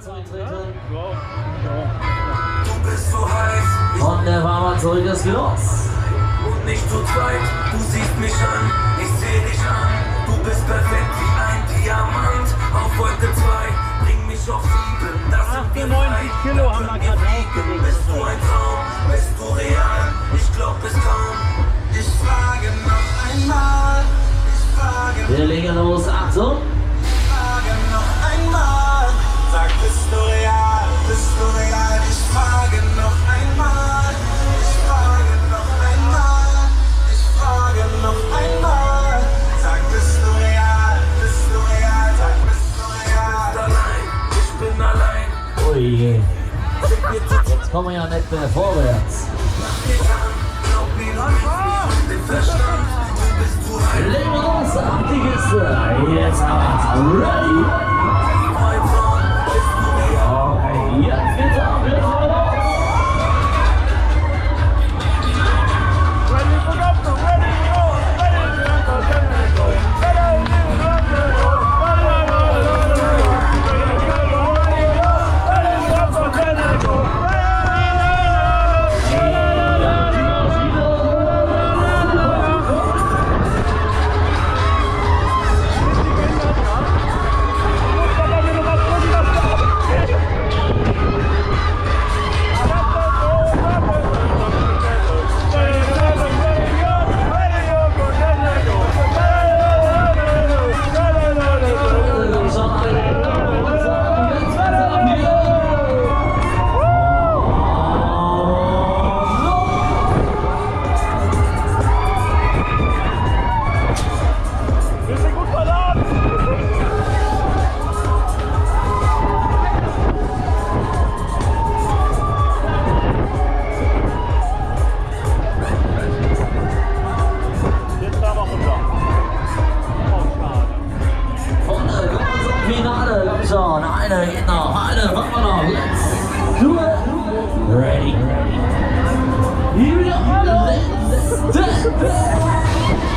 zurücktreten. Du bist so heiß. Und der Fahrer zurück ist los. Und nicht zu zweit. Du siehst mich an, ich seh dich an. Du bist perfekt wie ein Diamant. Auf Wolke 2, bring mich auf 7. Das sind wir 98 Kilo haben wir gerade draufgelegt. Bist du ein Traum? Bist du real? Ich glaub es kaum. Ich frage noch einmal. Wir legen los, Achtung! Ich frage noch einmal. Sag, bist du real? Bist du real? Ich frage noch einmal. Ich frage noch einmal. Ich frage noch einmal. Sag, bist du real? Bist du real? Sag, bist du real? Ich bin allein. Ich bin allein. Ui. Jetzt kommen wir ja nicht mehr vorwärts. Legen wir los, ab die Kiste. Jetzt aber ready. Okay, jetzt geht's ab. Jetzt aber los. Eine geht noch, eine machen wir noch. Let's do it. Ready. Let's do it.